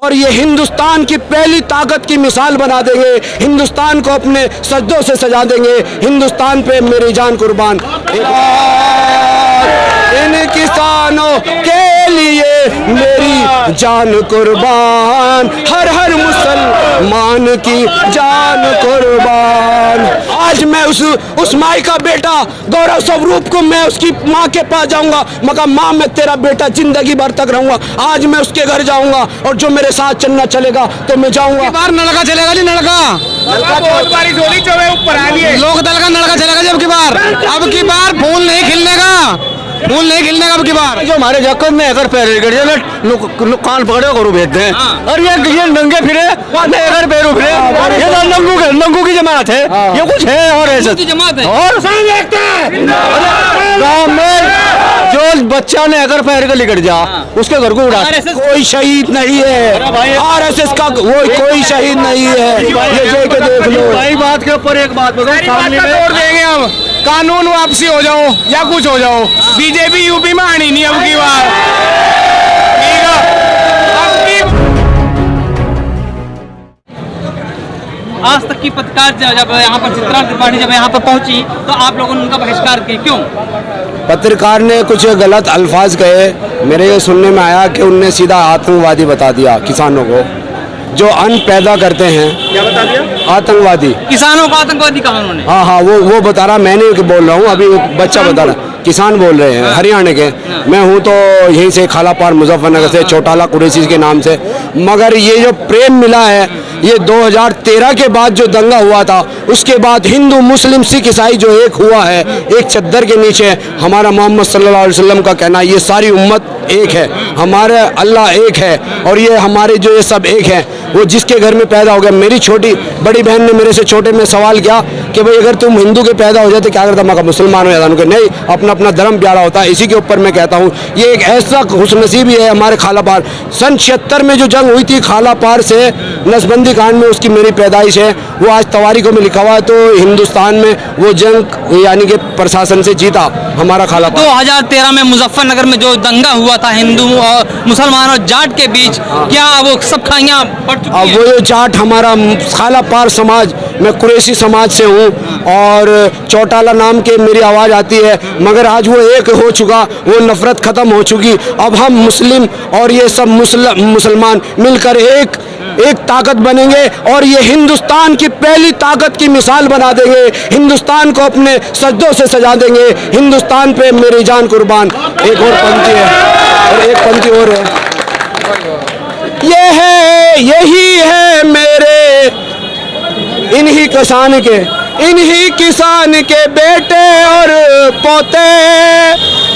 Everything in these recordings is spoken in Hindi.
और ये हिंदुस्तान की पहली ताकत की मिसाल बना देंगे, हिंदुस्तान को अपने सजदों से सजा देंगे, हिंदुस्तान पे मेरी जान कुर्बान। इन किसानों के लिए मेरी जान कुर्बान, हर हर मुसलमान की जान कुर्बान। आज मैं उस माई का बेटा गौरव स्वरूप को मैं उसकी माँ के पास जाऊंगा, मगर माँ मैं तेरा बेटा जिंदगी भर तक रहूंगा। आज मैं उसके घर जाऊंगा और जो मेरे साथ चलना चलेगा तो मैं जाऊंगा। बार नलका चलेगा नहीं, नलका बहुत बारी जोड़ी चौबे ऊपर आ लिए लोक दल का नलका चलेगा जब की बार फूल नहीं खिलने का, फूल नहीं खिलने का अब की बार। जो हमारे जक्कत में अगर पैर गिर जाए ना कान पकड़े करू भेजते हैं। और ये नंगे फिरे अगर पैरों फिरे, ये नंगू की जमात है, ये कुछ है और ऐसा जमात है। और गाँव में जो बच्चा ने अगर पैर के लिकट जा उसके घर को उड़ा, कोई शहीद नहीं है। RSS का वो कोई शहीद नहीं है, ये देख लो। भाई बात के ऊपर एक बात बताओ, तोड़ देंगे हम, कानून वापसी हो जाओ या कुछ हो जाओ, बीजेपी यूपी में आनी नहीं अब की बार। आज तक की पत्रकार जब यहाँ पर चित्रा त्रिपाठी जब यहाँ पर पहुंची तो आप लोगों ने उनका बहिष्कार किया, क्यों? पत्रकार ने कुछ गलत अल्फाज कहे, मेरे ये सुनने में आया कि उनने सीधा आतंकवादी बता दिया किसानों को, जो अन्न पैदा करते हैं। क्या बता दिया? आतंकवादी। किसानों को आतंकवादी कहा उन्होंने? हाँ, वो बता रहा, मैं नहीं बोल रहा हूँ, अभी बच्चा बता रहा, किसान बोल रहे हैं हरियाणा के। मैं हूँ तो यहीं से खालापार मुजफ्फरनगर से, चौटाला कुरैशी के नाम से। मगर ये जो प्रेम मिला है, ये 2013 के बाद जो दंगा हुआ था, उसके बाद हिंदू मुस्लिम सिख ईसाई जो एक हुआ है, एक चद्दर के नीचे हमारा मोहम्मद सल्लल्लाहु अलैहि वसल्लम का कहना, ये सारी उम्मत एक है, हमारे अल्लाह एक है और ये हमारे जो ये सब एक है। वो जिसके घर में पैदा हो गया, मेरी छोटी बड़ी बहन ने मेरे से छोटे में सवाल किया कि भाई अगर तुम हिंदू के पैदा हो जाते क्या करता? मैं मुसलमान हो जाता हूँ। नहीं, अपना अपना धर्म प्यारा होता है। इसी के ऊपर मैं कहता हूँ ये एक ऐसा खुशनसीबी है हमारे खालापार। सन 76 में जो जंग हुई थी खालापार से नसबंदी कांड में, उसकी मेरी पैदाइश है। वो आज तवारीखों में लिखा हुआ है। तो हिंदुस्तान में वो जंग यानी कि प्रशासन से जीता हमारा खालापार। 2013 में मुजफ्फरनगर में जो दंगा हुआ था हिंदू और मुसलमान और जाट के बीच, क्या वो सब खाइयाँ पड़ चुकी अब हैं? वो जो जाट हमारा खालापार समाज, मैं कुरैशी समाज से हूँ और चौटाला नाम के मेरी आवाज़ आती है, मगर आज वो एक हो चुका, वो नफरत ख़त्म हो चुकी। अब हम मुस्लिम और ये सब मुसलमान मिलकर एक ताकत बनेंगे और ये हिंदुस्तान की पहली ताकत की मिसाल बना देंगे, हिंदुस्तान को अपने सजदों से सजा देंगे, हिंदुस्तान पे मेरी जान कुर्बान। एक और पंक्ति है और एक पंक्ति और है, ये है यही है मेरे इन्हीं किसान के बेटे और पोते,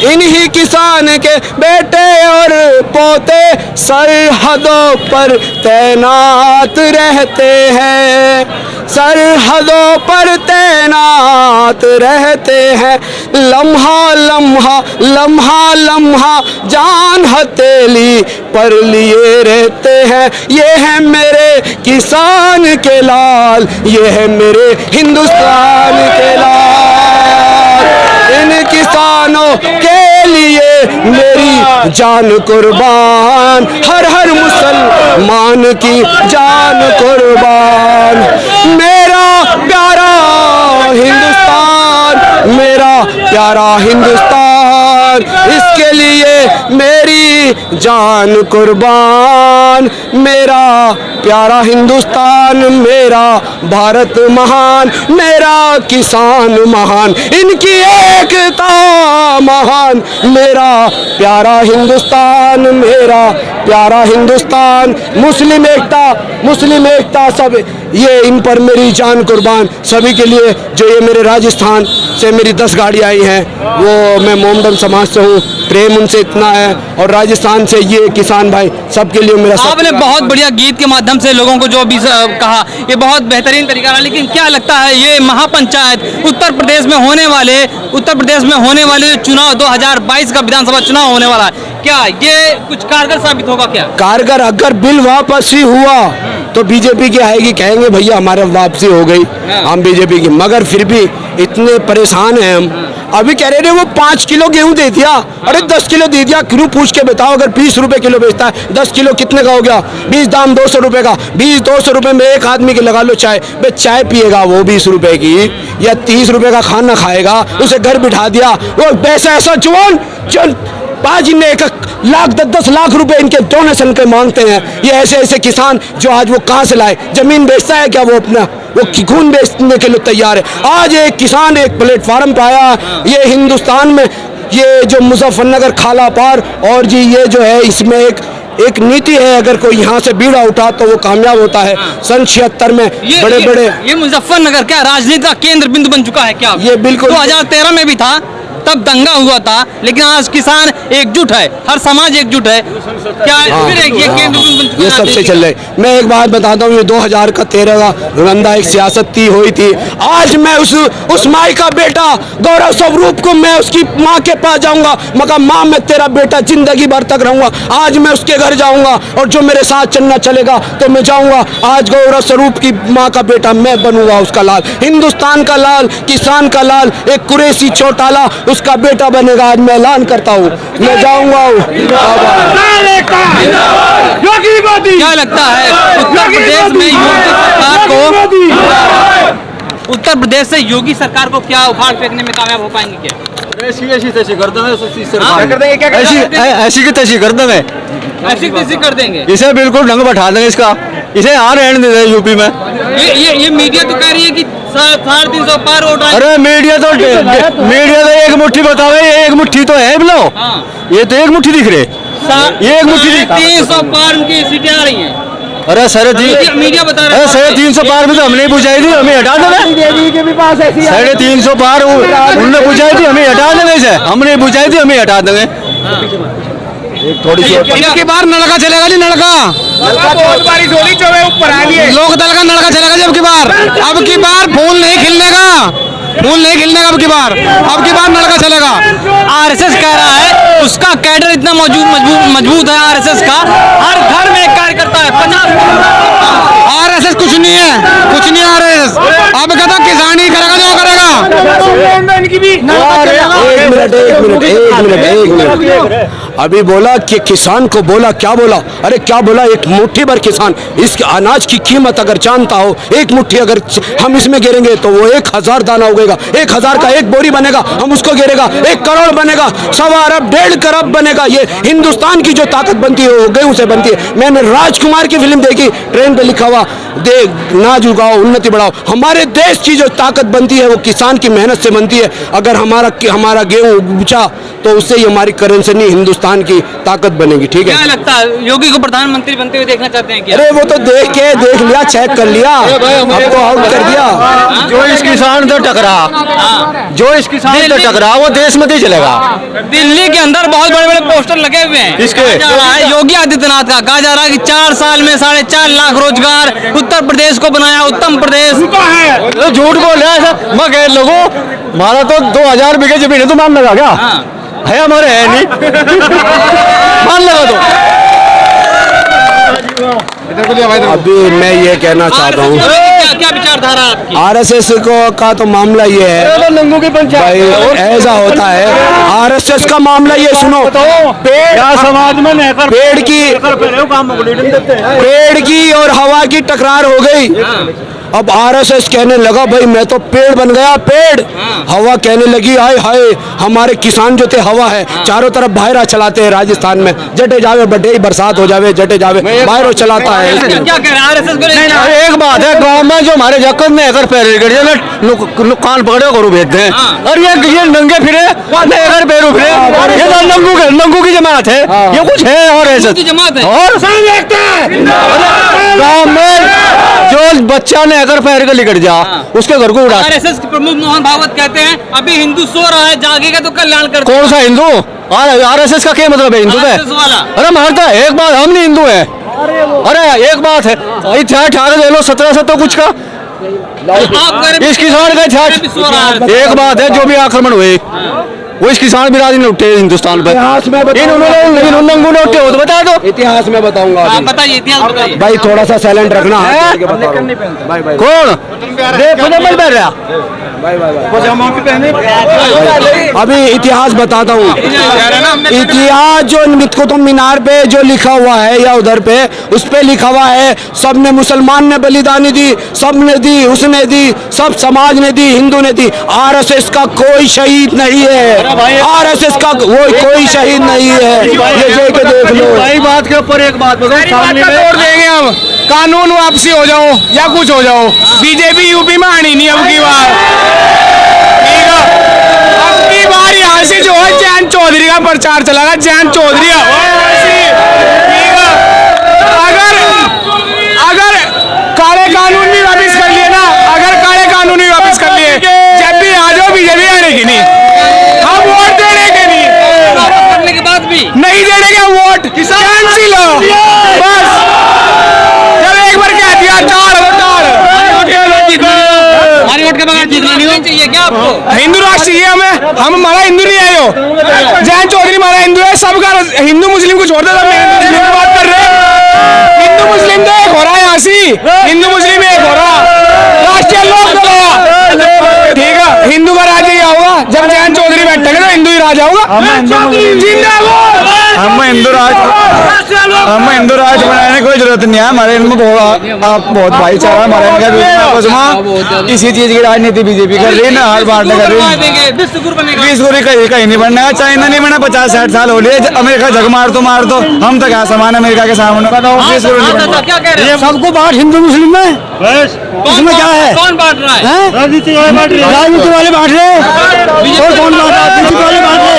इन्हीं किसान के बेटे और पोते सरहदों पर तैनात रहते हैं, सरहदों पर तैनात रहते हैं। लम्हा लम्हा लम्हा लम्हा जान हथेली पर लिए रहते हैं। ये है मेरे किसान के लाल, ये है मेरे हिंदुस्तान के लाल। इन किसानों के लिए मेरी जान कुर्बान, हर हर मुसलमान की जान कुर्बान। मेरा प्यारा हिंदुस्तान, मेरा प्यारा हिंदुस्तान, इसके लिए मेरी जान कुर्बान। मेरा प्यारा हिंदुस्तान, मेरा भारत महान, मेरा किसान महान, इनकी एकता महान। मेरा प्यारा हिंदुस्तान, मेरा प्यारा हिंदुस्तान, मुस्लिम एकता सब, ये इन पर मेरी जान कुर्बान। सभी के लिए जो ये मेरे राजस्थान से मेरी 10 गाड़ी आई हैं, वो मैं मोमडन समाज से हूँ, प्रेम उनसे इतना है, और राजस्थान से ये किसान भाई सबके लिए मेरा। आपने बहुत बढ़िया गीत के माध्यम से लोगों को जो भी कहा, ये बहुत बेहतरीन तरीका रहा। लेकिन क्या लगता है ये महापंचायत उत्तर प्रदेश में होने वाले जो चुनाव 2022 का विधानसभा चुनाव होने वाला है, क्या ये कुछ कारगर साबित होगा? क्या कारगर? अगर बिल वापसी हुआ तो बीजेपी की आएगी, कहेंगे भैया हमारे वापसी हो गई, हम बीजेपी की। मगर फिर भी इतने परेशान हैं हम, अभी कह रहे थे वो 5 किलो गेहूं दे दिया, अरे 10 किलो दे दिया, क्यों पूछ के बताओ। अगर 20 रुपए किलो बेचता है, 10 किलो कितने का हो गया? 20 दाम 200 रुपए का, 20-200 रुपए में एक आदमी के लगा लो चाय। भाई चाय पिएगा वो 20 रुपए की, या 30 रुपए का खाना खाएगा, उसे घर बिठा दिया। वो पैसा ऐसा जवान 5 ने 1 लाख 10 लाख रुपए इनके डोनेशन के मांगते हैं। ये ऐसे ऐसे किसान जो आज वो कहाँ से लाए? जमीन बेचता है क्या वो अपना? वो खून बेचने के लिए तैयार है। आज एक किसान एक प्लेटफार्म पे आया, ये हिंदुस्तान में ये जो मुजफ्फरनगर खाला पार और जी ये जो है इसमें एक नीति है, अगर कोई यहाँ से बीड़ा उठा तो वो कामयाब होता है। सन 76 में बड़े बड़े ये मुजफ्फरनगर क्या राजनीति का केंद्र बिंदु बन चुका है क्या? ये बिल्कुल 2013 में भी था, तब दंगा हुआ था, लेकिन आज किसान एकजुट है, हर समाज एकजुट है। क्या फिर ये केंद्र बिंदु बन चुका है? ये सबसे चल रहे। मैं एक बात बताता हूँ, ये 2013 का रंदा एक सियासत थी हुई थी। आज मैं उस माई का बेटा गौरव स्वरूप को मैं उसकी माँ के पास जाऊंगा, मगर माँ मैं तेरा बेटा जिंदगी भर तक रहूंगा। आज मैं उसके घर जाऊंगा और जो मेरे साथ चलना चलेगा तो मैं जाऊंगा। आज गौरव स्वरूप की माँ का बेटा मैं बनूंगा, उसका लाल, हिंदुस्तान का लाल, किसान का लाल, एक कुरैशी चौटाला उसका बेटा बनेगा। आज मैं ऐलान करता हूँ, मैं जाऊंगा। क्या लगता है उत्तर प्रदेश में योगी सरकार को, उत्तर प्रदेश से योगी सरकार को क्या उखाड़ फेंकने में कामयाब हो पाएंगे क्या? ऐसी तैसी कर देंगे, ऐसी की तैसी कर देंगे, ऐसी कैसी कर देंगे? इसे बिल्कुल ढंग बैठा देंगे इसका, इसे यहाँ रहने दे देंगे यूपी में। ये मीडिया तो कह रही है कि 350 पार वोट आए। अरे मीडिया तो एक मुट्ठी बतावे, ये एक मुट्ठी तो है बोलो, ये तो एक मुट्ठी दिख रहे, ये एक मुट्ठी 350 पार उनकी सीटें आ रही हैं। अरे सर मीडिया बता रहा है 350 पार में तो हमने पूछाई थी, हमें हटा देंगे। 350 पार उन्होंने पूछाई थी, हमें हटा देंगे इसे, हमने पूछाई थी, हमें हटा देंगे। थोड़ी सी इनके बार नलका चलेगा नहीं, नलका बहुत बारी जोड़ी चौबे ऊपर आ लिए, लोक दल का नलका चलेगा जब की बार। अब की बार फूल नहीं खिलने का, फूल नहीं खिलने का। अब की बार नलका चलेगा। आरएसएस कह रहा है उसका कैडर इतना मजबूत है आरएसएस का, हर घर में एक कार्यकर्ता है। 50 आरएसएस कुछ नहीं है, कुछ नहीं आरएसएस। अब कहता किसान ही करेगा जो करेगा। एक मिनट अभी बोला कि किसान को बोला, क्या बोला? अरे क्या बोला? एक मुट्ठी भर किसान, इस अनाज की कीमत अगर जानता हो, एक मुट्ठी अगर हम इसमें गिरेंगे तो वो 1000 दाना उगेगा, 1000 का एक बोरी बनेगा, हम उसको गिरेगा 1 करोड़ बनेगा, 1.25 अरब 1.5 करोड़ बनेगा। ये हिंदुस्तान की जो ताकत बनती है वो गेहूं से बनती है। मैंने राजकुमार की फिल्म देखी, ट्रेन पे लिखा हुआ नाज उगाओ उन्नति बढ़ाओ। हमारे देश की जो ताकत बनती है वो किसान की मेहनत से बनती है। अगर हमारा गेहूं उपजा तो उससे ही हमारी करेंसी नहीं हिंदुस्तान की ताकत बनेगी। ठीक है? क्या लगता है योगी को प्रधानमंत्री बनते हुए देखना चाहते हैं क्या? अरे वो तो देख लिया, चेक कर लिया, हमको आउट कर दिया। जो इस किसान से टकरा, जो इस किसान से टकरा वो देश में नहीं चलेगा। दिल्ली के अंदर बहुत बड़े बड़े पोस्टर लगे हुए हैं, किसके? कहा जा रहा है योगी आदित्यनाथ का। कहा जा रहा है कि 4 साल में 4.5 लाख रोजगार उत्तर प्रदेश को बनाया, उत्तम प्रदेश। तो झूठ बोल रहा है सर, मैं कह लोगों हमारा तो 2000 बीघे जमीन है, तो मान लगा क्या है? हमारे है नहीं मान लगा तो। अभी मैं ये कहना चाहता हूँ, क्या विचारधारा आपकी? आरएसएस का तो मामला ये है भाई, ऐसा होता है आरएसएस का मामला। ये सुनो, समाज में पेड़ की और हवा की टकरार हो गई। अब आरएसएस कहने लगा भाई मैं तो पेड़ बन गया, पेड़। हवा कहने लगी हाय हाय हमारे किसान जो थे हवा है, चारों तरफ बाहर चलाते हैं राजस्थान में, जटे जावे बटे बरसात हो जावे, जटे जावे बाहर चलाता है। क्या कह रहे हैं आरएसएस को? एक बात है, गांव में जो हमारे जक्कत में अगर पैर गिर जाए कान पकड़े करू भेजते हैं, और ये नंगे फिरे अगर पैरों फिरे, ये तो नंगू की जमात है, ये कुछ है और ऐसा जमात है। और गांव में जो बच्चा ने अगर पैर के लिकट जा उसके घर को उड़ा। आरएसएस के प्रमुख मोहन भागवत कहते हैं अभी हिंदू सो रहा है, जागेगा तो कल्याण कर। कौन सा हिंदू? आरएसएस का क्या मतलब है हिंदू का? अरे मारता एक बात, हम नहीं हिंदू है। अरे एक बात है, इतिहास ठाकर ले लो 1700 कुछ का, इस किसान का इतिहास। एक बात है, जो भी आक्रमण हुए वो इस किसान बिरादरी ने उठे हिंदुस्तान पर। इतिहास में उन्होंने उठे हो तो बता दो। इतिहास में बताऊंगा। बताइए इतिहास बताइए भाई, थोड़ा सा साइलेंट रखना। कौन बैठ रहा अभी इतिहास बताता हूँ। इतिहास जो कुतुब मीनार पे जो लिखा हुआ है या उधर पे उस पे लिखा हुआ है, सब ने, मुसलमान ने बलिदानी दी, सब ने दी, उसने दी, सब समाज ने दी, हिंदू ने दी। आरएसएस का कोई शहीद नहीं है, आरएसएस का वो कोई शहीद नहीं है। ये देख के देख लो। भाई बात के ऊपर एक बात बताओ, सामने में तोड़ देंगे हम, कानून वापसी हो जाओ या कुछ हो जाओ, बीजेपी यूपी में आनी नहीं अब की बार, ठीक है। अब की बार यहाँ से जो है जैन चौधरी का प्रचार चलेगा, जैन चौधरी, ठीक है। अगर काले कानून भी वापस कर लिए ना, अगर काले कानून भी वापस कर लिए, जब भी आ जाओ बीजेपी आने की नहीं, हम वोट देने के नहीं, करने के बाद भी नहीं देने के वोट कैंसिल हो बस। जब एक बार कह दिया टाड़ हमारी वोट के बगैर जीतना नहीं चाहिए क्या आपको? हिंदू राष्ट्र चाहिए हमें, हम हमारा हिंदू नहीं है यो, जैन चौधरी हमारा हिंदू है, सबका हिंदू मुस्लिम को छोड़ दे, सब हिंदू मुस्लिम की बात कर रहे हैं। हिंदू मुस्लिम तो एक हो रहा है यहाँ से, हिंदू मुस्लिम एक हो रहा, राष्ट्रीय लोक दल होगा, ठीक है। हिंदू का राज्य क्या होगा? जब जैन चौधरी बैठेंगे तो हिंदू ही राजा होगा। जिंदाबाद। हम हिंदू राष्ट्र बनाने की कोई जरूरत नहीं है। हमारे इनमें बहुत भाईचारा हमारे इनका बीच में, इसी चीज की राजनीति बीजेपी कर रही है ना, हर बार कर रही है। विश्व कहीं नहीं बनना है, चाइना नहीं बना, 50-60 साल हो लिए, अमेरिका जग मार दो, हम तो क्या समान अमेरिका के सामने। सबको बांट हिंदू मुस्लिम में, इसमें क्या है? कौन बांट रहा है? राजनीति वाले बांट रहे हैं, और कौन बांट रहा है? बीजेपी वाले बांट रहे हैं।